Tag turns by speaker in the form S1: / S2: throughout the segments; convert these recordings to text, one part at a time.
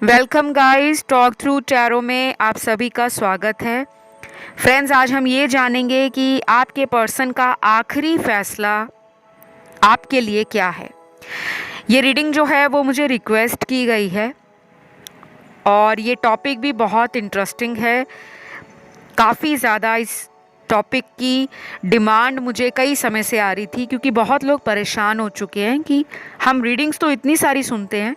S1: Welcome guys, talk through tarot में आप सभी का स्वागत है। फ्रेंड्स, आज हम ये जानेंगे कि आपके पर्सन का आखिरी फैसला आपके लिए क्या है। ये रीडिंग जो है वो मुझे रिक्वेस्ट की गई है और ये टॉपिक भी बहुत इंटरेस्टिंग है। काफ़ी ज़्यादा इस टॉपिक की डिमांड मुझे कई समय से आ रही थी, क्योंकि बहुत लोग परेशान हो चुके हैं कि हम रीडिंग्स तो इतनी सारी सुनते हैं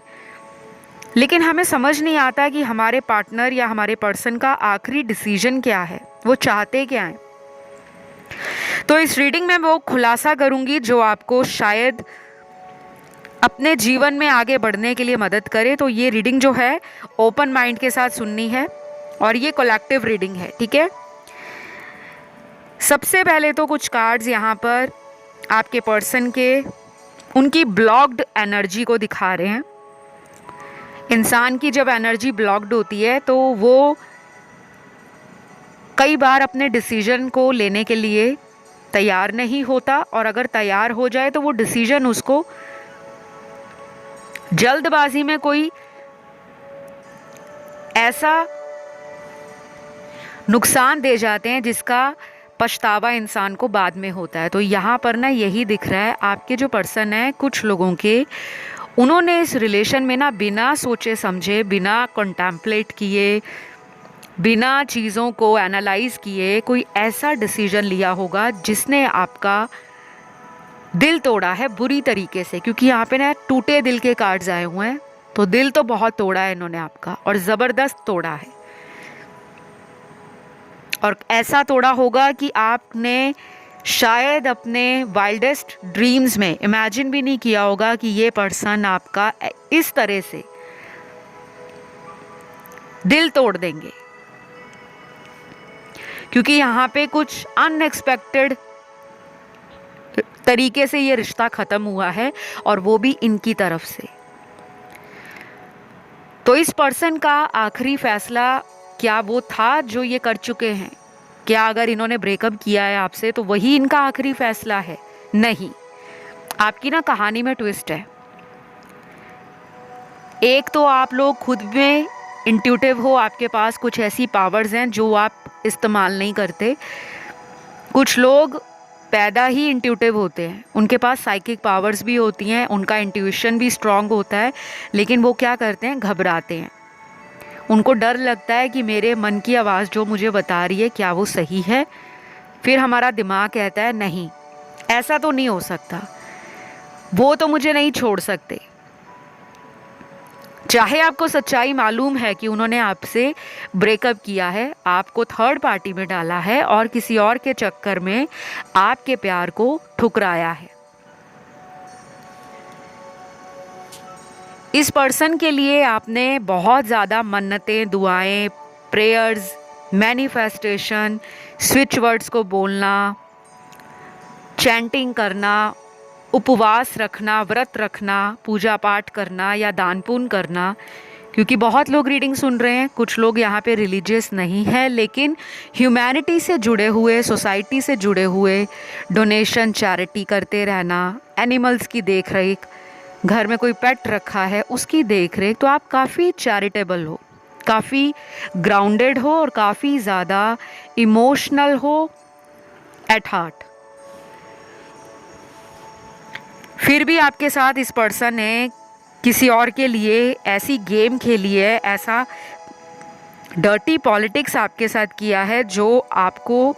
S1: लेकिन हमें समझ नहीं आता कि हमारे पार्टनर या हमारे पर्सन का आखिरी डिसीजन क्या है, वो चाहते क्या हैं। तो इस रीडिंग में वो खुलासा करूंगी जो आपको शायद अपने जीवन में आगे बढ़ने के लिए मदद करे। तो ये रीडिंग जो है ओपन माइंड के साथ सुननी है और ये कलेक्टिव रीडिंग है, ठीक है। सबसे पहले तो कुछ कार्ड्स यहाँ पर आपके पर्सन के उनकी ब्लॉक्ड एनर्जी को दिखा रहे हैं। इंसान की जब एनर्जी ब्लॉक्ड होती है तो वो कई बार अपने डिसीजन को लेने के लिए तैयार नहीं होता, और अगर तैयार हो जाए तो वो डिसीजन उसको जल्दबाजी में कोई ऐसा नुकसान दे जाते हैं जिसका पछतावा इंसान को बाद में होता है। तो यहाँ पर ना यही दिख रहा है, आपके जो पर्सन है, कुछ लोगों के उन्होंने इस रिलेशन में ना बिना सोचे समझे, बिना कॉन्टेम्पलेट किए, बिना चीज़ों को एनालाइज किए कोई ऐसा डिसीजन लिया होगा जिसने आपका दिल तोड़ा है बुरी तरीके से। क्योंकि यहाँ पे ना टूटे दिल के कार्ड्स आए हुए हैं, तो दिल तो बहुत तोड़ा है इन्होंने आपका, और ज़बरदस्त तोड़ा है। और ऐसा तोड़ा होगा कि आपने शायद अपने वाइल्डेस्ट ड्रीम्स में इमेजिन भी नहीं किया होगा कि ये पर्सन आपका इस तरह से दिल तोड़ देंगे। क्योंकि यहाँ पे कुछ अनएक्सपेक्टेड तरीके से ये रिश्ता ख़त्म हुआ है, और वो भी इनकी तरफ से। तो इस पर्सन का आखिरी फैसला क्या वो था जो ये कर चुके हैं? क्या अगर इन्होंने ब्रेकअप किया है आपसे तो वही इनका आखिरी फैसला है? नहीं, आपकी ना कहानी में ट्विस्ट है। एक तो आप लोग खुद में इंट्यूटिव हो, आपके पास कुछ ऐसी पावर्स हैं जो आप इस्तेमाल नहीं करते। कुछ लोग पैदा ही इंट्यूटिव होते हैं, उनके पास साइकिक पावर्स भी होती हैं, उनका इंट्यूशन भी स्ट्रांग होता है, लेकिन वो क्या करते हैं, घबराते हैं। उनको डर लगता है कि मेरे मन की आवाज़ जो मुझे बता रही है क्या वो सही है। फिर हमारा दिमाग कहता है नहीं, ऐसा तो नहीं हो सकता, वो तो मुझे नहीं छोड़ सकते। चाहे आपको सच्चाई मालूम है कि उन्होंने आपसे ब्रेकअप किया है, आपको थर्ड पार्टी में डाला है और किसी और के चक्कर में आपके प्यार को ठुकराया है। इस पर्सन के लिए आपने बहुत ज़्यादा मन्नतें, दुआएं, प्रेयर्स, मैनिफेस्टेशन, स्विच वर्ड्स को बोलना, चैंटिंग करना, उपवास रखना, व्रत रखना, पूजा पाठ करना या दान पुण्य करना। क्योंकि बहुत लोग रीडिंग सुन रहे हैं, कुछ लोग यहाँ पे रिलीजियस नहीं है लेकिन ह्यूमैनिटी से जुड़े हुए, सोसाइटी से जुड़े हुए, डोनेशन, चैरिटी करते रहना, एनिमल्स की देख रेख, घर में कोई पेट रखा है उसकी देख रेख। तो आप काफ़ी चैरिटेबल हो, काफ़ी ग्राउंडेड हो और काफ़ी ज़्यादा इमोशनल हो एट हार्ट। फिर भी आपके साथ इस पर्सन ने किसी और के लिए ऐसी गेम खेली है, ऐसा डर्टी पॉलिटिक्स आपके साथ किया है जो आपको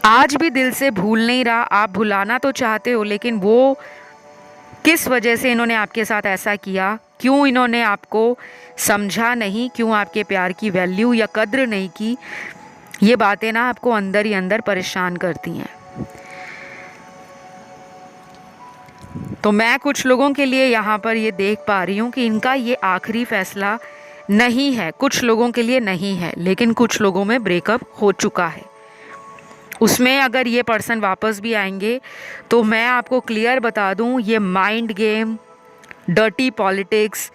S1: आज भी दिल से भूल नहीं रहा। आप भुलाना तो चाहते हो, लेकिन वो किस वजह से इन्होंने आपके साथ ऐसा किया, क्यों इन्होंने आपको समझा नहीं, क्यों आपके प्यार की वैल्यू या कद्र नहीं की, ये बातें ना आपको अंदर ही अंदर परेशान करती हैं। तो मैं कुछ लोगों के लिए यहाँ पर ये देख पा रही हूँ कि इनका ये आखिरी फैसला नहीं है। कुछ लोगों के लिए नहीं है, लेकिन कुछ लोगों में ब्रेकअप हो चुका है। उसमें अगर ये पर्सन वापस भी आएंगे तो मैं आपको क्लियर बता दूँ, ये माइंड गेम, डर्टी पॉलिटिक्स,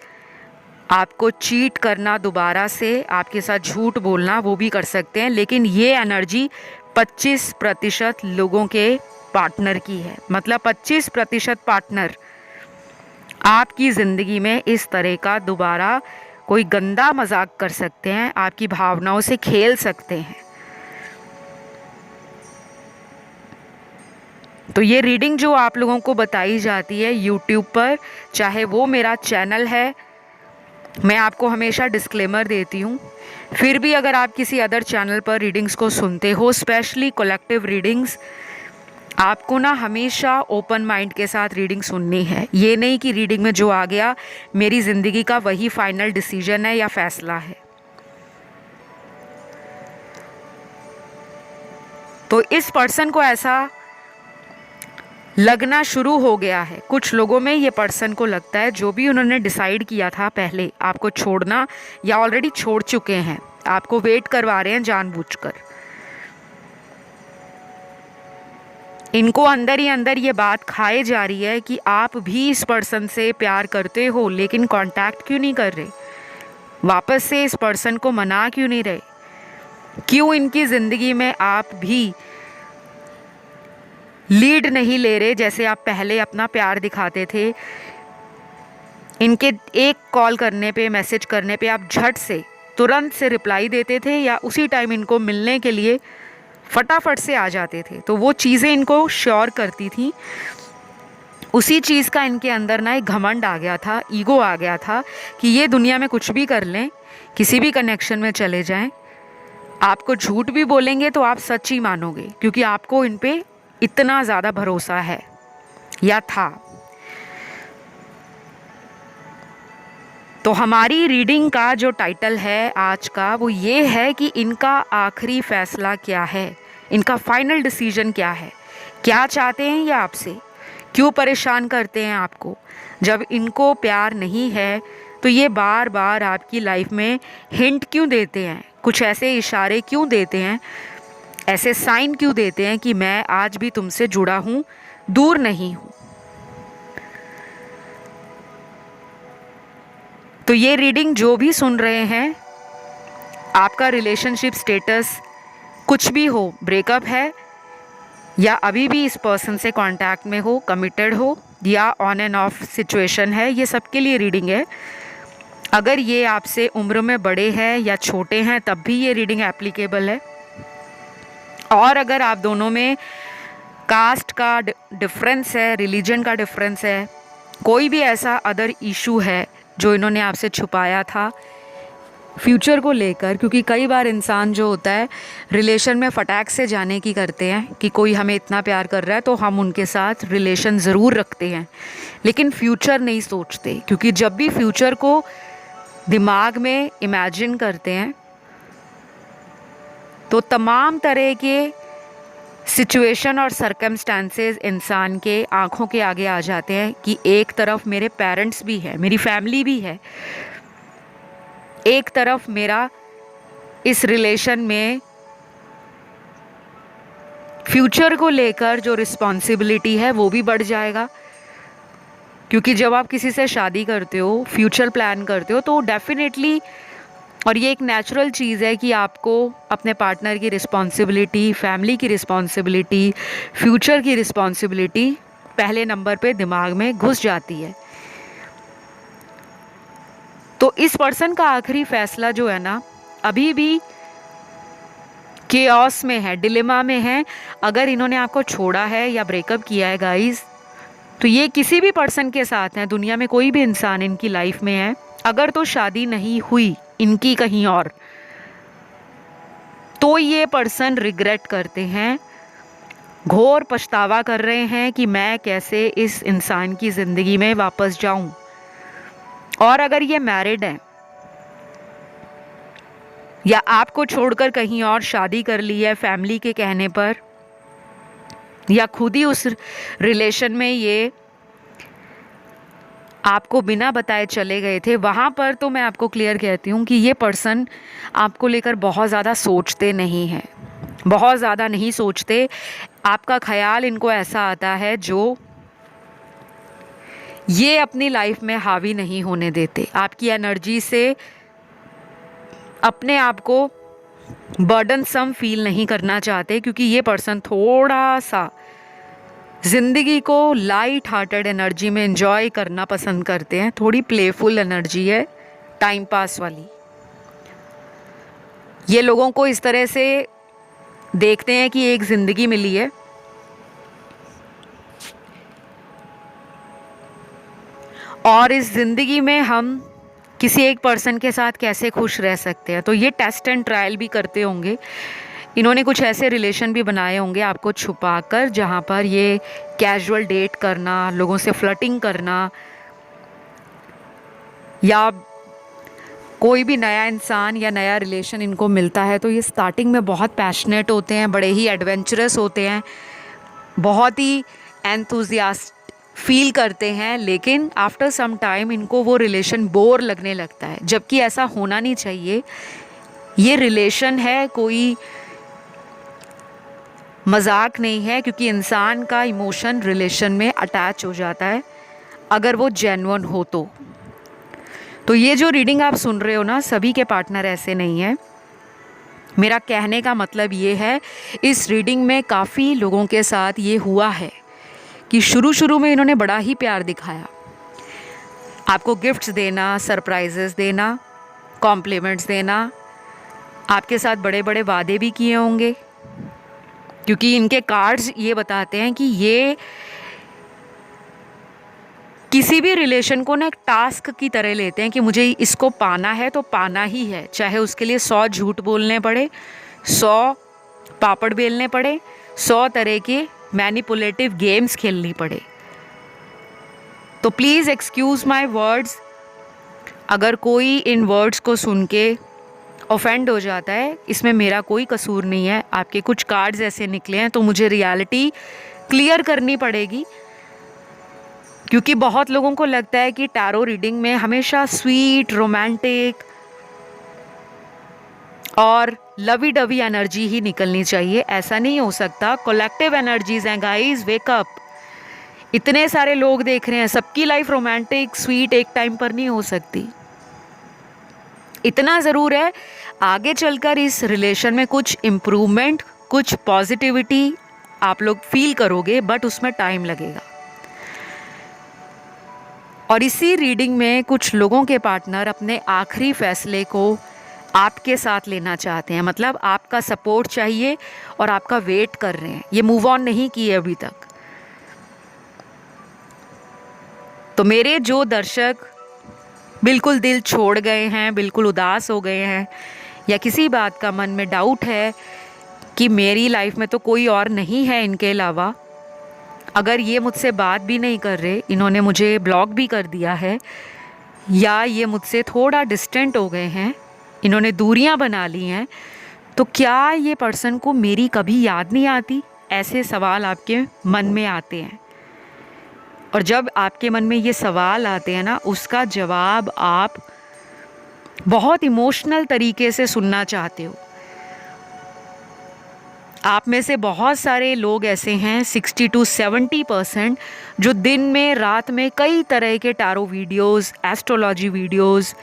S1: आपको चीट करना, दोबारा से आपके साथ झूठ बोलना, वो भी कर सकते हैं। लेकिन ये एनर्जी 25% लोगों के पार्टनर की है। मतलब 25% पार्टनर आपकी ज़िंदगी में इस तरह का दोबारा कोई गंदा मजाक कर सकते हैं, आपकी भावनाओं से खेल सकते हैं। तो ये रीडिंग जो आप लोगों को बताई जाती है यूट्यूब पर, चाहे वो मेरा चैनल है, मैं आपको हमेशा डिस्क्लेमर देती हूँ, फिर भी अगर आप किसी अदर चैनल पर रीडिंग्स को सुनते हो, स्पेशली कलेक्टिव रीडिंग्स, आपको ना हमेशा ओपन माइंड के साथ रीडिंग सुननी है। ये नहीं कि रीडिंग में जो आ गया मेरी ज़िंदगी का वही फाइनल डिसीजन है या फैसला है। तो इस पर्सन को ऐसा लगना शुरू हो गया है, कुछ लोगों में ये पर्सन को लगता है जो भी उन्होंने डिसाइड किया था पहले आपको छोड़ना, या ऑलरेडी छोड़ चुके हैं, आपको वेट करवा रहे हैं जानबूझकर। इनको अंदर ही अंदर ये बात खाए जा रही है कि आप भी इस पर्सन से प्यार करते हो, लेकिन कांटेक्ट क्यों नहीं कर रहे, वापस से इस पर्सन को मना क्यों नहीं रहे, क्यों इनकी ज़िंदगी में आप भी लीड नहीं ले रहे जैसे आप पहले अपना प्यार दिखाते थे। इनके एक कॉल करने पे, मैसेज करने पे आप झट से तुरंत से रिप्लाई देते थे, या उसी टाइम इनको मिलने के लिए फटाफट से आ जाते थे। तो वो चीज़ें इनको श्योर करती थी, उसी चीज़ का इनके अंदर ना एक घमंड आ गया था, ईगो आ गया था कि ये दुनिया में कुछ भी कर लें, किसी भी कनेक्शन में चले जाएं, आपको झूठ भी बोलेंगे तो आप सच ही मानोगे, क्योंकि आपको इन पे इतना ज़्यादा भरोसा है या था। तो हमारी रीडिंग का जो टाइटल है आज का वो ये है कि इनका आखिरी फैसला क्या है, इनका फाइनल डिसीजन क्या है, क्या चाहते हैं ये आपसे, क्यों परेशान करते हैं आपको। जब इनको प्यार नहीं है तो ये बार बार आपकी लाइफ में हिंट क्यों देते हैं, कुछ ऐसे इशारे क्यों देते हैं, ऐसे साइन क्यों देते हैं कि मैं आज भी तुमसे जुड़ा हूँ, दूर नहीं हूँ। तो ये रीडिंग जो भी सुन रहे हैं, आपका रिलेशनशिप स्टेटस कुछ भी हो, ब्रेकअप है या अभी भी इस पर्सन से कांटेक्ट में हो, कमिटेड हो या ऑन एंड ऑफ सिचुएशन है, ये सबके लिए रीडिंग है। अगर ये आपसे उम्र में बड़े हैं या छोटे हैं तब भी ये रीडिंग एप्लीकेबल है। और अगर आप दोनों में कास्ट का डिफरेंस है, रिलीजन का डिफरेंस है, कोई भी ऐसा अदर इशू है जो इन्होंने आपसे छुपाया था फ्यूचर को लेकर, क्योंकि कई बार इंसान जो होता है रिलेशन में फटाक से जाने की करते हैं कि कोई हमें इतना प्यार कर रहा है तो हम उनके साथ रिलेशन ज़रूर रखते हैं, लेकिन फ्यूचर नहीं सोचते। क्योंकि जब भी फ्यूचर को दिमाग में इमेजिन करते हैं तो तमाम तरह के सिचुएशन और सर्कमस्टांसेस इंसान के आँखों के आगे आ जाते हैं कि एक तरफ मेरे पेरेंट्स भी है, मेरी फैमिली भी है, एक तरफ मेरा इस रिलेशन में फ्यूचर को लेकर जो रिस्पॉन्सिबिलिटी है वो भी बढ़ जाएगा। क्योंकि जब आप किसी से शादी करते हो, फ्यूचर प्लान करते हो, तो डेफिनेटली, और ये एक नेचुरल चीज़ है कि आपको अपने पार्टनर की रिस्पॉन्सिबिलिटी, फैमिली की रिस्पॉन्सिबिलिटी, फ्यूचर की रिस्पॉन्सिबिलिटी पहले नंबर पे दिमाग में घुस जाती है। तो इस पर्सन का आखिरी फैसला जो है ना, अभी भी केओस में है, डिलेमा में है। अगर इन्होंने आपको छोड़ा है या ब्रेकअप किया है गाइस, तो ये किसी भी पर्सन के साथ है, दुनिया में कोई भी इंसान इनकी लाइफ में है, अगर तो शादी नहीं हुई इनकी कहीं और, तो ये पर्सन रिग्रेट करते हैं, घोर पछतावा कर रहे हैं कि मैं कैसे इस इंसान की ज़िंदगी में वापस जाऊं। और अगर ये मैरिड हैं या आपको छोड़कर कहीं और शादी कर ली है फैमिली के कहने पर, या खुद ही उस रिलेशन में ये आपको बिना बताए चले गए थे, वहाँ पर तो मैं आपको क्लियर कहती हूँ कि ये पर्सन आपको लेकर बहुत ज़्यादा सोचते नहीं हैं, बहुत ज़्यादा नहीं सोचते। आपका ख्याल इनको ऐसा आता है जो ये अपनी लाइफ में हावी नहीं होने देते, आपकी एनर्जी से अपने आप को बर्डन सम फील नहीं करना चाहते, क्योंकि ये पर्सन थोड़ा सा ज़िंदगी को लाइट हार्टेड एनर्जी में एंजॉय करना पसंद करते हैं, थोड़ी प्लेफुल एनर्जी है, टाइम पास वाली। ये लोगों को इस तरह से देखते हैं कि एक ज़िंदगी मिली है और इस ज़िंदगी में हम किसी एक पर्सन के साथ कैसे खुश रह सकते हैं। तो ये टेस्ट एंड ट्रायल भी करते होंगे। इन्होंने कुछ ऐसे रिलेशन भी बनाए होंगे आपको छुपाकर, जहाँ पर ये कैजुअल डेट करना, लोगों से फ्लर्टिंग करना, या कोई भी नया इंसान या नया रिलेशन इनको मिलता है तो ये स्टार्टिंग में बहुत पैशनेट होते हैं, बड़े ही एडवेंचरस होते हैं, बहुत ही एंथुजियास्ट फील करते हैं, लेकिन आफ्टर सम टाइम इनको वो रिलेशन बोर लगने लगता है, जबकि ऐसा होना नहीं चाहिए। ये रिलेशन है, कोई मजाक नहीं है, क्योंकि इंसान का इमोशन रिलेशन में अटैच हो जाता है अगर वो जेन्युइन हो तो ये जो रीडिंग आप सुन रहे हो ना, सभी के पार्टनर ऐसे नहीं हैं। मेरा कहने का मतलब ये है, इस रीडिंग में काफ़ी लोगों के साथ ये हुआ है कि शुरू में इन्होंने बड़ा ही प्यार दिखाया, आपको गिफ्ट्स देना, सरप्राइजेस देना, कॉम्प्लीमेंट्स देना, आपके साथ बड़े बड़े वादे भी किए होंगे, क्योंकि इनके कार्ड्स ये बताते हैं कि ये किसी भी रिलेशन को ना एक टास्क की तरह लेते हैं कि मुझे इसको पाना है तो पाना ही है, चाहे उसके लिए 100 झूठ बोलने पड़े, 100 पापड़ बेलने पड़े, 100 तरह के मैनिपुलेटिव गेम्स खेलनी पड़े। तो प्लीज़ एक्सक्यूज़ माय वर्ड्स, अगर कोई इन वर्ड्स को सुन के ऑफेंड हो जाता है, इसमें मेरा कोई कसूर नहीं है। आपके कुछ कार्ड्स ऐसे निकले हैं तो मुझे रियलिटी क्लियर करनी पड़ेगी, क्योंकि बहुत लोगों को लगता है कि टैरो रीडिंग में हमेशा स्वीट, रोमांटिक और लवी डवी एनर्जी ही निकलनी चाहिए। ऐसा नहीं हो सकता। कलेक्टिव एनर्जीज हैं गाइस, वेकअप। इतने सारे लोग देख रहे हैं, सबकी लाइफ रोमांटिक स्वीट एक टाइम पर नहीं हो सकती। इतना ज़रूर है, आगे चलकर इस रिलेशन में कुछ इम्प्रूवमेंट, कुछ पॉजिटिविटी आप लोग फील करोगे, बट उसमें टाइम लगेगा। और इसी रीडिंग में कुछ लोगों के पार्टनर अपने आखिरी फैसले को आपके साथ लेना चाहते हैं, मतलब आपका सपोर्ट चाहिए और आपका वेट कर रहे हैं, ये मूव ऑन नहीं किए अभी तक। तो मेरे जो दर्शक बिल्कुल दिल छोड़ गए हैं, बिल्कुल उदास हो गए हैं, या किसी बात का मन में डाउट है कि मेरी लाइफ में तो कोई और नहीं है इनके अलावा, अगर ये मुझसे बात भी नहीं कर रहे, इन्होंने मुझे ब्लॉक भी कर दिया है, या ये मुझसे थोड़ा डिस्टेंट हो गए हैं, इन्होंने दूरियां बना ली हैं, तो क्या ये पर्सन को मेरी कभी याद नहीं आती? ऐसे सवाल आपके मन में आते हैं। और जब आपके मन में ये सवाल आते हैं ना, उसका जवाब आप बहुत इमोशनल तरीके से सुनना चाहते हो। आप में से बहुत सारे लोग ऐसे हैं, 60 to 70%, जो दिन में, रात में कई तरह के tarot videos, astrology videos,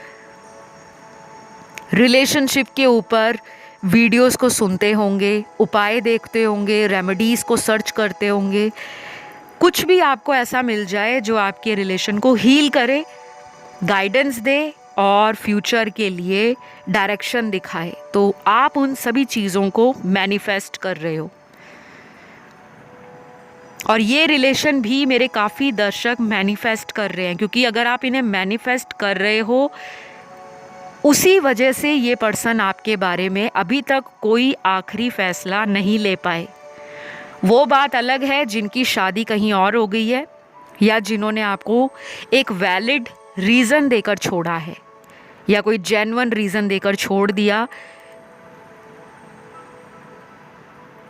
S1: relationship के ऊपर वीडियोस को सुनते होंगे, उपाय देखते होंगे, रेमेडीज़ को सर्च करते होंगे। कुछ भी आपको ऐसा मिल जाए जो आपके रिलेशन को हील करे, गाइडेंस दे और फ्यूचर के लिए डायरेक्शन दिखाए, तो आप उन सभी चीज़ों को मैनिफेस्ट कर रहे हो। और ये रिलेशन भी मेरे काफ़ी दर्शक मैनिफेस्ट कर रहे हैं, क्योंकि अगर आप इन्हें मैनिफेस्ट कर रहे हो, उसी वजह से ये पर्सन आपके बारे में अभी तक कोई आखिरी फैसला नहीं ले पाए। वो बात अलग है जिनकी शादी कहीं और हो गई है, या जिन्होंने आपको एक वैलिड रीज़न देकर छोड़ा है, या कोई जेन्युइन रीज़न देकर छोड़ दिया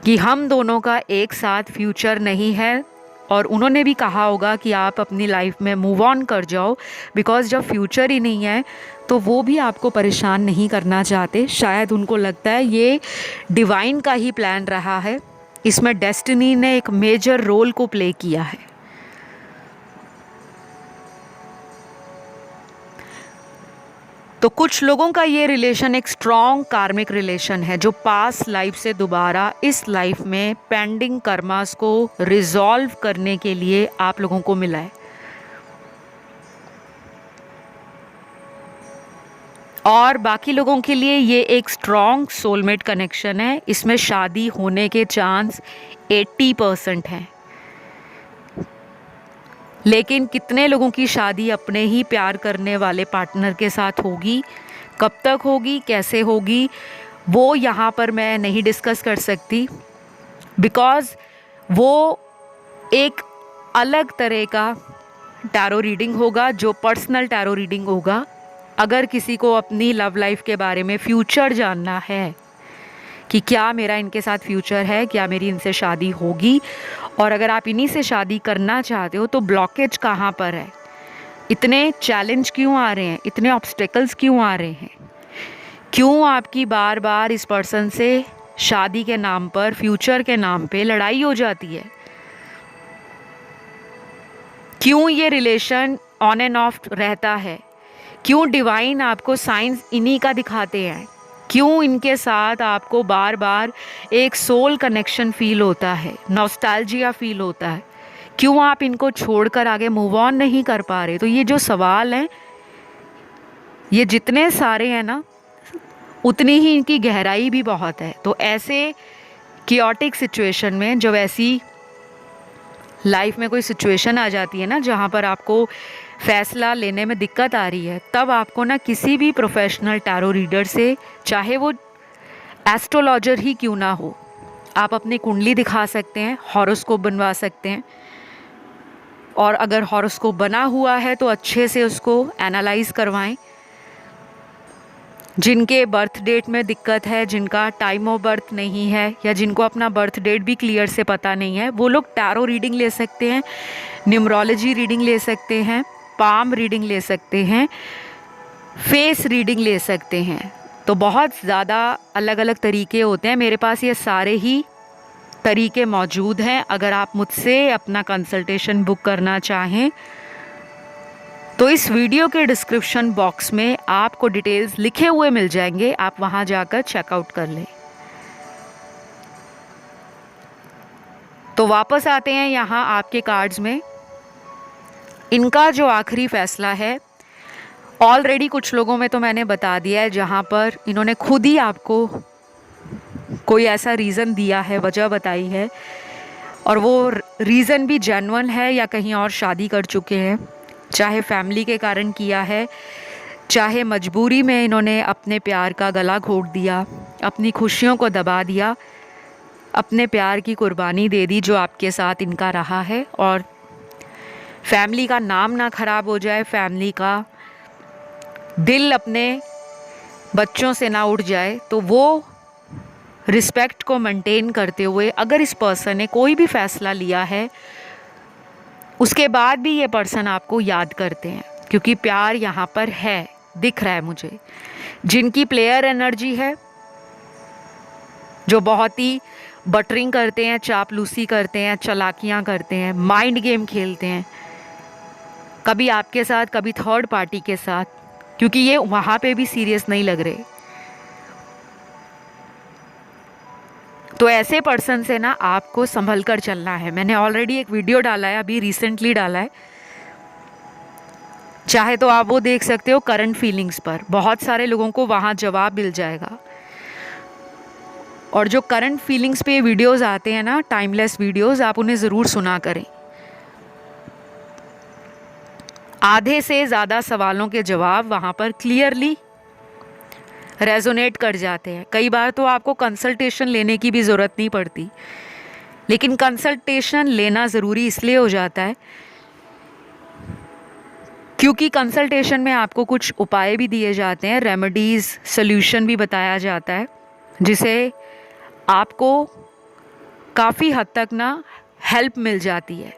S1: कि हम दोनों का एक साथ फ्यूचर नहीं है। और उन्होंने भी कहा होगा कि आप अपनी लाइफ में मूव ऑन कर जाओ, बिकॉज़ जब फ्यूचर ही नहीं है तो वो भी आपको परेशान नहीं करना चाहते। शायद उनको लगता है ये डिवाइन का ही प्लान रहा है, इसमें डेस्टिनी ने एक मेजर रोल को प्ले किया है। तो कुछ लोगों का ये रिलेशन एक स्ट्रॉन्ग कार्मिक रिलेशन है जो पास्ट लाइफ से दोबारा इस लाइफ में पेंडिंग कर्मास को रिजॉल्व करने के लिए आप लोगों को मिला है। और बाकी लोगों के लिए ये एक स्ट्रॉन्ग सोलमेट कनेक्शन है। इसमें शादी होने के चांस 80% हैं। लेकिन कितने लोगों की शादी अपने ही प्यार करने वाले पार्टनर के साथ होगी, कब तक होगी, कैसे होगी, वो यहाँ पर मैं नहीं डिस्कस कर सकती, बिकॉज़ वो एक अलग तरह का टैरो रीडिंग होगा जो पर्सनल टैरो रीडिंग होगा। अगर किसी को अपनी लव लाइफ के बारे में फ्यूचर जानना है कि क्या मेरा इनके साथ फ्यूचर है, क्या मेरी इनसे शादी होगी, और अगर आप इन्हीं से शादी करना चाहते हो तो ब्लॉकेज कहाँ पर है, इतने चैलेंज क्यों आ रहे हैं, इतने ऑब्स्टेकल्स क्यों आ रहे हैं, क्यों आपकी बार बार इस पर्सन से शादी के नाम पर, फ्यूचर के नाम पे लड़ाई हो जाती है, क्यों ये रिलेशन ऑन एंड ऑफ रहता है, क्यों डिवाइन आपको साइंस इन्हीं का दिखाते हैं, क्यों इनके साथ आपको बार बार एक सोल कनेक्शन फील होता है, नॉस्टैल्जिया फील होता है, क्यों आप इनको छोड़कर आगे मूव ऑन नहीं कर पा रहे। तो ये जो सवाल हैं, ये जितने सारे हैं ना, उतनी ही इनकी गहराई भी बहुत है। तो ऐसे कियोटिक सिचुएशन में, जब ऐसी लाइफ में कोई सिचुएशन आ जाती है ना जहाँ पर आपको फैसला लेने में दिक्कत आ रही है, तब आपको ना किसी भी प्रोफेशनल टैरो रीडर से, चाहे वो एस्ट्रोलॉजर ही क्यों ना हो, आप अपनी कुंडली दिखा सकते हैं, हॉरोस्कोप बनवा सकते हैं, और अगर हॉरोस्कोप बना हुआ है तो अच्छे से उसको एनालाइज करवाएं। जिनके बर्थ डेट में दिक्कत है, जिनका टाइम ऑफ बर्थ नहीं है, या जिनको अपना बर्थ डेट भी क्लियर से पता नहीं है, वो लोग टैरो रीडिंग ले सकते हैं, न्यूमरोलॉजी रीडिंग ले सकते हैं, पाम रीडिंग ले सकते हैं, फेस रीडिंग ले सकते हैं। तो बहुत ज़्यादा अलग अलग तरीके होते हैं। मेरे पास ये सारे ही तरीके मौजूद हैं। अगर आप मुझसे अपना कंसल्टेशन बुक करना चाहें तो इस वीडियो के डिस्क्रिप्शन बॉक्स में आपको डिटेल्स लिखे हुए मिल जाएंगे, आप वहां जाकर चेकआउट कर लें। तो वापस आते हैं यहाँ आपके कार्ड्स में। इनका जो आखिरी फैसला है, ऑलरेडी कुछ लोगों में तो मैंने बता दिया है, जहाँ पर इन्होंने खुद ही आपको कोई ऐसा रीज़न दिया है, वजह बताई है, और वो रीज़न भी जेन्युइन है, या कहीं और शादी कर चुके हैं, चाहे फैमिली के कारण किया है, चाहे मजबूरी में इन्होंने अपने प्यार का गला घोट दिया, अपनी खुशियों को दबा दिया, अपने प्यार की कुर्बानी दे दी जो आपके साथ इनका रहा है, और फैमिली का नाम ना ख़राब हो जाए, फैमिली का दिल अपने बच्चों से ना उठ जाए, तो वो रिस्पेक्ट को मेंटेन करते हुए अगर इस पर्सन ने कोई भी फ़ैसला लिया है, उसके बाद भी ये पर्सन आपको याद करते हैं, क्योंकि प्यार यहाँ पर है, दिख रहा है मुझे। जिनकी प्लेयर एनर्जी है, जो बहुत ही बटरिंग करते हैं, चापलूसी करते हैं, चालाकियाँ करते हैं, माइंड गेम खेलते हैं, कभी आपके साथ, कभी थर्ड पार्टी के साथ, क्योंकि ये वहाँ पे भी सीरियस नहीं लग रहे। तो ऐसे पर्सन से ना आपको संभल कर चलना है। मैंने ऑलरेडी एक वीडियो डाला है, अभी रिसेंटली डाला है, चाहे तो आप वो देख सकते हो करंट फीलिंग्स पर। बहुत सारे लोगों को वहाँ जवाब मिल जाएगा। और जो करंट फीलिंग्स पे वीडियोस आते हैं ना, टाइमलेस वीडियोस, आप उन्हें ज़रूर सुना करें। आधे से ज़्यादा सवालों के जवाब वहाँ पर क्लियरली रेजोनेट कर जाते हैं। कई बार तो आपको कंसल्टेशन लेने की भी ज़रूरत नहीं पड़ती, लेकिन कंसल्टेशन लेना ज़रूरी इसलिए हो जाता है क्योंकि कंसल्टेशन में आपको कुछ उपाय भी दिए जाते हैं, रेमेडीज़, सॉल्यूशन भी बताया जाता है, जिसे आपको काफ़ी हद तक ना हेल्प मिल जाती है।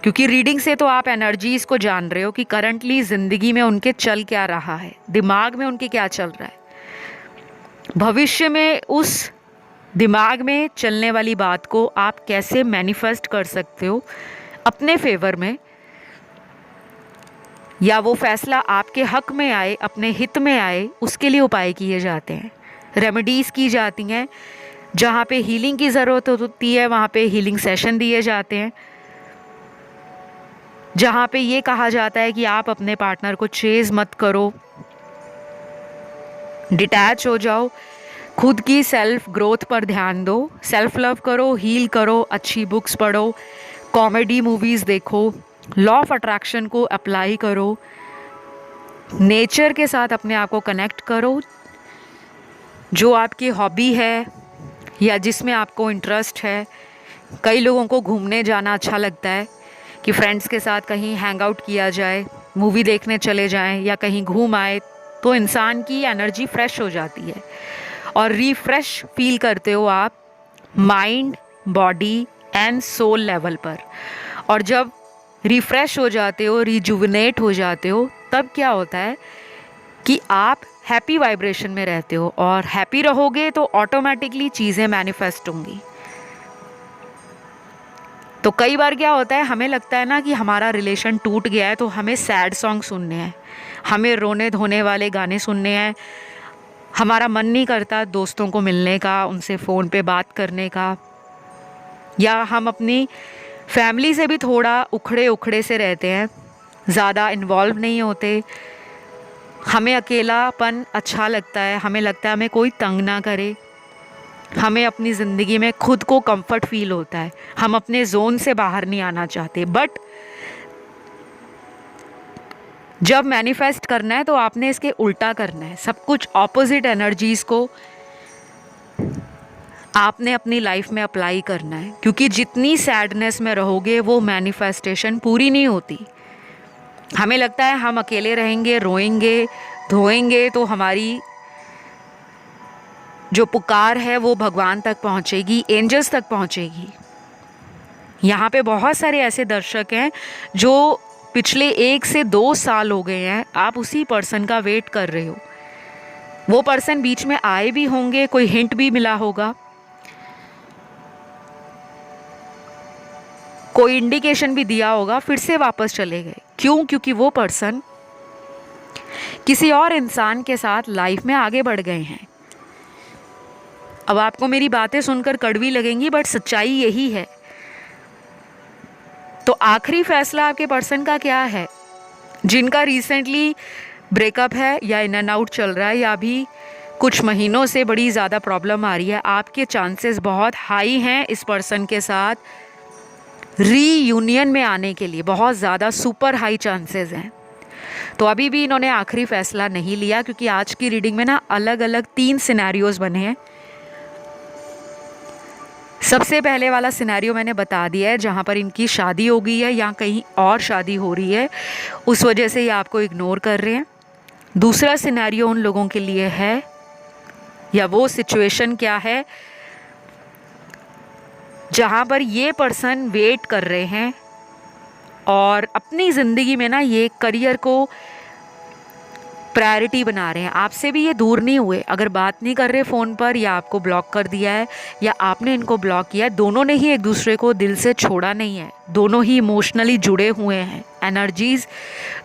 S1: क्योंकि रीडिंग से तो आप एनर्जीज़ को जान रहे हो कि करंटली ज़िंदगी में उनके चल क्या रहा है, दिमाग में उनके क्या चल रहा है, भविष्य में उस दिमाग में चलने वाली बात को आप कैसे मैनिफेस्ट कर सकते हो अपने फेवर में, या वो फैसला आपके हक में आए, अपने हित में आए, उसके लिए उपाय किए जाते हैं, रेमेडीज़ की जाती हैं। जहाँ पे हीलिंग की ज़रूरत होती है वहाँ पे हीलिंग सेशन दिए जाते हैं। जहाँ पे ये कहा जाता है कि आप अपने पार्टनर को चेज़ मत करो, डिटैच हो जाओ, खुद की सेल्फ ग्रोथ पर ध्यान दो, सेल्फ लव करो, हील करो, अच्छी बुक्स पढ़ो, कॉमेडी मूवीज़ देखो, लॉ ऑफ अट्रैक्शन को अप्लाई करो, नेचर के साथ अपने आप को कनेक्ट करो। जो आपकी हॉबी है या जिसमें आपको इंटरेस्ट है, कई लोगों को घूमने जाना अच्छा लगता है कि फ्रेंड्स के साथ कहीं हैंग आउट किया जाए, मूवी देखने चले जाएं या कहीं घूम आए, तो इंसान की एनर्जी फ्रेश हो जाती है और रिफ्रेश फील करते हो आप mind, body and soul level पर। और जब रिफ्रेश हो जाते हो, रिजुविनेट हो जाते हो, तब क्या होता है कि आप हैप्पी वाइब्रेशन में रहते हो, और हैप्पी रहोगे तो ऑटोमेटिकली चीज़ें मैनिफेस्ट होंगी। तो कई बार क्या होता है, हमें लगता है ना कि हमारा रिलेशन टूट गया है तो हमें सैड सॉन्ग सुनने हैं, हमें रोने धोने वाले गाने सुनने हैं, हमारा मन नहीं करता दोस्तों को मिलने का, उनसे फ़ोन पे बात करने का, या हम अपनी फैमिली से भी थोड़ा उखड़े उखड़े से रहते हैं, ज़्यादा इन्वॉल्व नहीं होते, हमें अकेलापन अच्छा लगता है, हमें लगता है हमें कोई तंग ना करे, हमें अपनी ज़िंदगी में खुद को कंफर्ट फील होता है, हम अपने जोन से बाहर नहीं आना चाहते। बट जब मैनिफेस्ट करना है तो आपने इसके उल्टा करना है, सब कुछ ऑपोजिट एनर्जीज़ को आपने अपनी लाइफ में अप्लाई करना है, क्योंकि जितनी सैडनेस में रहोगे वो मैनिफेस्टेशन पूरी नहीं होती। हमें लगता है हम अकेले रहेंगे, रोएंगे धोएंगे तो हमारी जो पुकार है वो भगवान तक पहुंचेगी, एंजल्स तक पहुंचेगी। यहाँ पे बहुत सारे ऐसे दर्शक हैं जो पिछले 1 से 2 साल हो गए हैं, आप उसी पर्सन का वेट कर रहे हो। वो पर्सन बीच में आए भी होंगे, कोई हिंट भी मिला होगा, कोई इंडिकेशन भी दिया होगा, फिर से वापस चले गए। क्यों? क्योंकि वो पर्सन किसी और इंसान के साथ लाइफ में आगे बढ़ गए हैं। अब आपको मेरी बातें सुनकर कड़वी लगेंगी, बट सच्चाई यही है। तो आखिरी फैसला आपके पर्सन का क्या है? जिनका रिसेंटली ब्रेकअप है या इन एंड आउट चल रहा है, या भी कुछ महीनों से बड़ी ज़्यादा प्रॉब्लम आ रही है, आपके चांसेस बहुत हाई हैं इस पर्सन के साथ रीयूनियन में आने के लिए, बहुत ज़्यादा सुपर हाई चांसेस हैं। तो अभी भी इन्होंने आखिरी फैसला नहीं लिया, क्योंकि आज की रीडिंग में ना अलग अलग 3 सिनेरियोज बने हैं। सबसे पहले वाला सिनेरियो मैंने बता दिया है, जहाँ पर इनकी शादी हो गई है या कहीं और शादी हो रही है, उस वजह से ये आपको इग्नोर कर रहे हैं। दूसरा सिनेरियो उन लोगों के लिए है, या वो सिचुएशन क्या है जहाँ पर ये पर्सन वेट कर रहे हैं और अपनी ज़िंदगी में ना ये करियर को प्रायोरिटी बना रहे हैं। आपसे भी ये दूर नहीं हुए, अगर बात नहीं कर रहे फ़ोन पर, या आपको ब्लॉक कर दिया है या आपने इनको ब्लॉक किया है, दोनों ने ही एक दूसरे को दिल से छोड़ा नहीं है, दोनों ही इमोशनली जुड़े हुए हैं, एनर्जीज़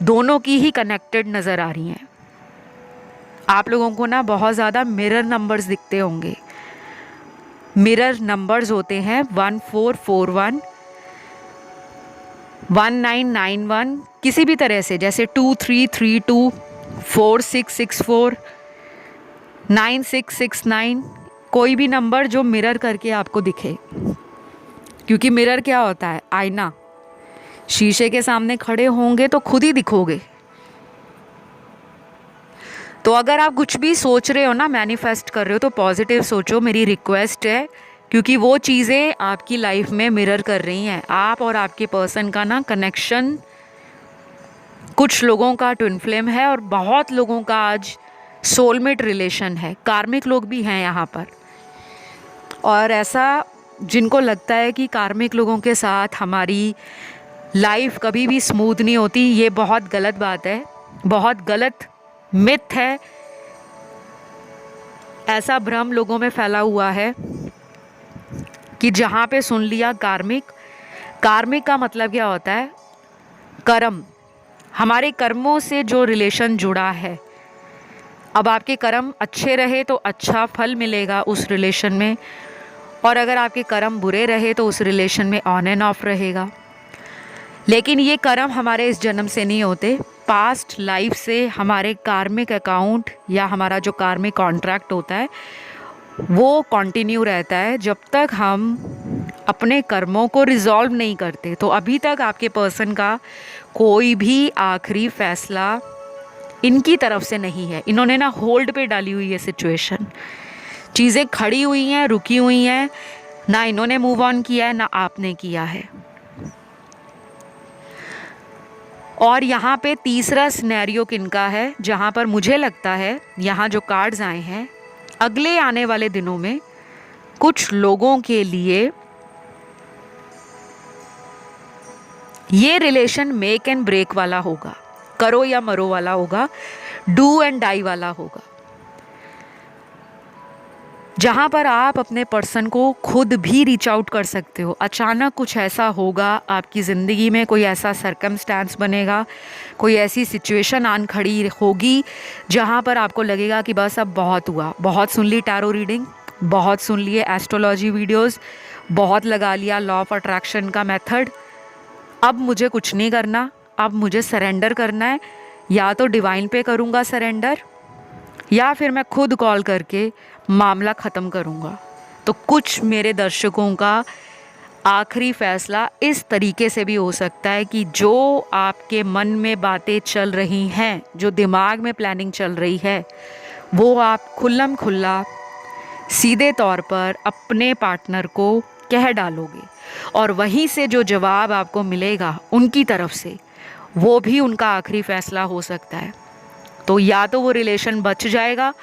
S1: दोनों की ही कनेक्टेड नज़र आ रही हैं। आप लोगों को ना बहुत ज़्यादा मिरर नंबर्स दिखते होंगे। मिरर नंबर्स होते हैं 1441, 1991, किसी भी तरह से, जैसे 2332, 4664, 9669, कोई भी नंबर जो मिरर करके आपको दिखे। क्योंकि मिरर क्या होता है? आईना। शीशे के सामने खड़े होंगे तो खुद ही दिखोगे। तो अगर आप कुछ भी सोच रहे हो ना, मैनिफेस्ट कर रहे हो, तो पॉजिटिव सोचो, मेरी रिक्वेस्ट है, क्योंकि वो चीज़ें आपकी लाइफ में मिरर कर रही हैं। आप और आपके पर्सन का ना कनेक्शन, कुछ लोगों का ट्विन फ्लेम है और बहुत लोगों का आज सोलमेट रिलेशन है, कार्मिक लोग भी हैं यहाँ पर। और ऐसा जिनको लगता है कि कार्मिक लोगों के साथ हमारी लाइफ कभी भी स्मूथ नहीं होती, ये बहुत गलत बात है, बहुत गलत मिथ है। ऐसा भ्रम लोगों में फैला हुआ है कि जहाँ पे सुन लिया कार्मिक, कार्मिक का मतलब क्या होता है? कर्म, हमारे कर्मों से जो रिलेशन जुड़ा है। अब आपके कर्म अच्छे रहे तो अच्छा फल मिलेगा उस रिलेशन में, और अगर आपके कर्म बुरे रहे तो उस रिलेशन में ऑन एंड ऑफ रहेगा। लेकिन ये कर्म हमारे इस जन्म से नहीं होते, पास्ट लाइफ से हमारे कार्मिक अकाउंट या हमारा जो कार्मिक कॉन्ट्रैक्ट होता है वो कंटिन्यू रहता है जब तक हम अपने कर्मों को रिजॉल्व नहीं करते। तो अभी तक आपके पर्सन का कोई भी आखिरी फैसला इनकी तरफ से नहीं है। इन्होंने ना होल्ड पे डाली हुई है सिचुएशन, चीज़ें खड़ी हुई हैं, रुकी हुई हैं, ना इन्होंने मूव ऑन किया है ना आपने किया है। और यहाँ पे तीसरा सिनेरियो किनका है, जहाँ पर मुझे लगता है यहाँ जो कार्ड्स आए हैं, अगले आने वाले दिनों में कुछ लोगों के लिए ये रिलेशन मेक एंड ब्रेक वाला होगा, करो या मरो वाला होगा, डू एंड डाई वाला होगा, जहाँ पर आप अपने पर्सन को खुद भी रीच आउट कर सकते हो। अचानक कुछ ऐसा होगा आपकी ज़िंदगी में, कोई ऐसा सरकमस्टांस बनेगा, कोई ऐसी सिचुएशन आन खड़ी होगी जहाँ पर आपको लगेगा कि बस अब बहुत हुआ, बहुत सुन ली टैरो रीडिंग, बहुत सुन लिए एस्ट्रोलॉजी वीडियोस, बहुत लगा लिया लॉ ऑफ अट्रैक्शन का मेथड, अब मुझे कुछ नहीं करना, अब मुझे सरेंडर करना है। या तो डिवाइन पे करूँगा सरेंडर, या फिर मैं खुद कॉल करके मामला ख़त्म करूँगा। तो कुछ मेरे दर्शकों का आखिरी फ़ैसला इस तरीके से भी हो सकता है कि जो आपके मन में बातें चल रही हैं, जो दिमाग में प्लानिंग चल रही है, वो आप खुल्लम खुल्ला सीधे तौर पर अपने पार्टनर को कह डालोगे, और वहीं से जो जवाब आपको मिलेगा उनकी तरफ से, वो भी उनका आखिरी फ़ैसला हो सकता है। तो या तो वो रिलेशन बच जाएगा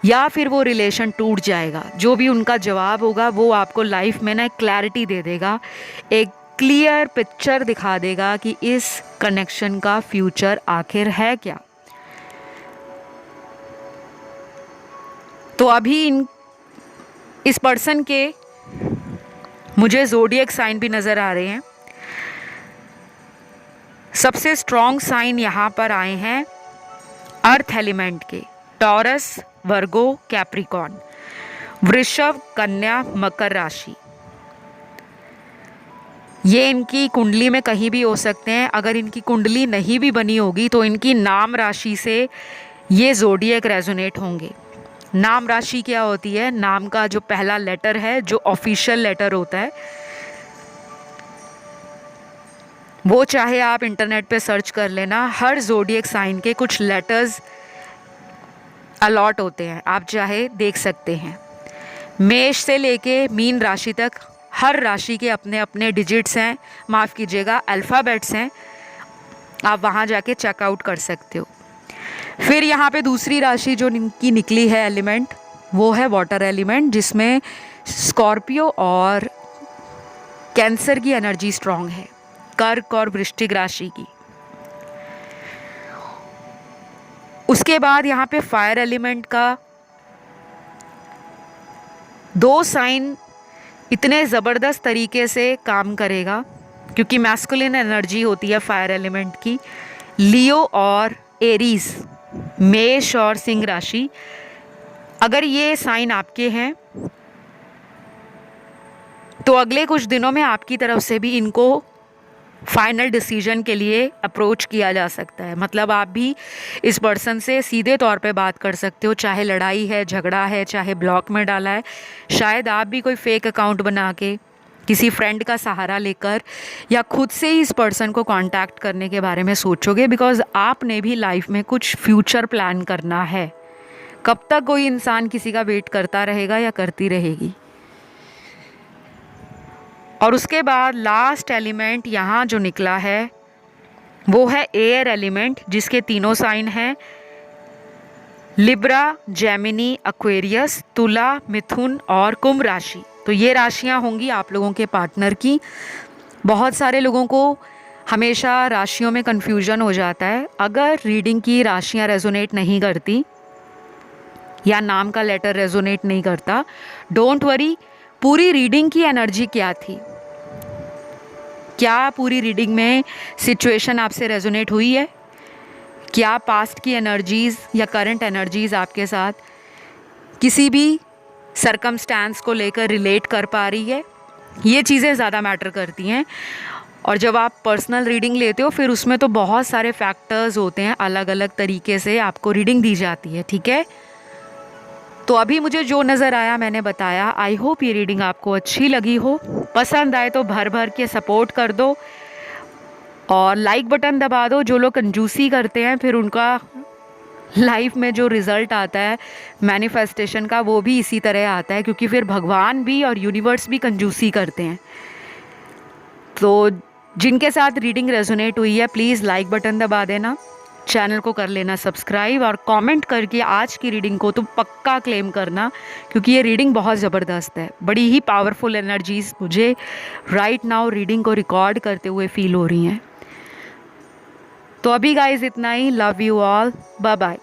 S1: या फिर वो रिलेशन टूट जाएगा। जो भी उनका जवाब होगा वो आपको लाइफ में ना क्लैरिटी दे देगा, एक क्लियर पिक्चर दिखा देगा कि इस कनेक्शन का फ्यूचर आखिर है क्या। तो अभी इस पर्सन के मुझे ज़ोडिएक साइन भी नज़र आ रहे हैं। सबसे स्ट्रॉन्ग साइन यहाँ पर आए हैं अर्थ एलिमेंट के, टॉरस, वर्गो, कैप्रिकॉर्न, वृषभ, कन्या, मकर राशि। ये इनकी कुंडली में कहीं भी हो सकते हैं। अगर इनकी कुंडली नहीं भी बनी होगी तो इनकी नाम राशि से ये ज़ोडिएक रेजोनेट होंगे। नाम राशि क्या होती है? नाम का जो पहला लेटर है, जो ऑफिशियल लेटर होता है, वो चाहे आप इंटरनेट पे सर्च कर लेना, हर ज़ोडिएक साइन के कुछ लेटर्स अलॉट होते हैं, आप चाहे देख सकते हैं। मेष से लेके मीन राशि तक हर राशि के अपने अपने डिजिट्स हैं, माफ़ कीजिएगा अल्फ़ाबेट्स हैं, आप वहाँ जाके चेकआउट कर सकते हो। फिर यहाँ पे दूसरी राशि जो इनकी निकली है एलिमेंट, वो है वाटर एलिमेंट, जिसमें स्कॉर्पियो और कैंसर की एनर्जी स्ट्रॉन्ग है, कर्क और वृश्चिक राशि की। उसके बाद यहाँ पे फायर एलिमेंट का 2 साइन इतने ज़बरदस्त तरीके से काम करेगा, क्योंकि मैस्कुलिन एनर्जी होती है फायर एलिमेंट की। लियो और एरीज, मेष और सिंह राशि, अगर ये साइन आपके हैं तो अगले कुछ दिनों में आपकी तरफ से भी इनको फाइनल डिसीजन के लिए अप्रोच किया जा सकता है। मतलब आप भी इस पर्सन से सीधे तौर पे बात कर सकते हो, चाहे लड़ाई है, झगड़ा है, चाहे ब्लॉक में डाला है, शायद आप भी कोई फेक अकाउंट बना के किसी फ्रेंड का सहारा लेकर या खुद से ही इस पर्सन को कांटेक्ट करने के बारे में सोचोगे, बिकॉज आपने भी लाइफ में कुछ फ्यूचर प्लान करना है। कब तक कोई इंसान किसी का वेट करता रहेगा या करती रहेगी। और उसके बाद लास्ट एलिमेंट यहाँ जो निकला है वो है एयर एलिमेंट, जिसके 3 साइन हैं, लिब्रा, जेमिनी, एक्वेरियस, तुला, मिथुन और कुंभ राशि। तो ये राशियाँ होंगी आप लोगों के पार्टनर की। बहुत सारे लोगों को हमेशा राशियों में कन्फ्यूजन हो जाता है। अगर रीडिंग की राशियाँ रेजोनेट नहीं करती या नाम का लेटर रेजोनेट नहीं करता, डोंट वरी, पूरी रीडिंग की एनर्जी क्या थी, क्या पूरी रीडिंग में सिचुएशन आपसे रेजोनेट हुई है? क्या पास्ट की एनर्जीज़ या करंट एनर्जीज़ आपके साथ किसी भी सरकमस्टांस को लेकर रिलेट कर पा रही है? ये चीज़ें ज़्यादा मैटर करती हैं। और जब आप पर्सनल रीडिंग लेते हो फिर उसमें तो बहुत सारे फैक्टर्स होते हैं, अलग अलग तरीके से आपको रीडिंग दी जाती है, ठीक है? तो अभी मुझे जो नज़र आया मैंने बताया। आई होप ये रीडिंग आपको अच्छी लगी हो। पसंद आए तो भर भर के सपोर्ट कर दो और लाइक बटन दबा दो। जो लोग कंजूसी करते हैं फिर उनका लाइफ में जो रिज़ल्ट आता है मैनिफेस्टेशन का वो भी इसी तरह आता है, क्योंकि फिर भगवान भी और यूनिवर्स भी कंजूसी करते हैं। तो जिनके साथ रीडिंग रेजोनेट हुई है प्लीज़ लाइक बटन दबा देना, चैनल को कर लेना सब्सक्राइब और कमेंट करके आज की रीडिंग को तो पक्का क्लेम करना, क्योंकि ये रीडिंग बहुत ज़बरदस्त है। बड़ी ही पावरफुल एनर्जीज़ मुझे राइट नाउ रीडिंग को रिकॉर्ड करते हुए फील हो रही हैं। तो अभी गाइज इतना ही। Love you all, bye bye.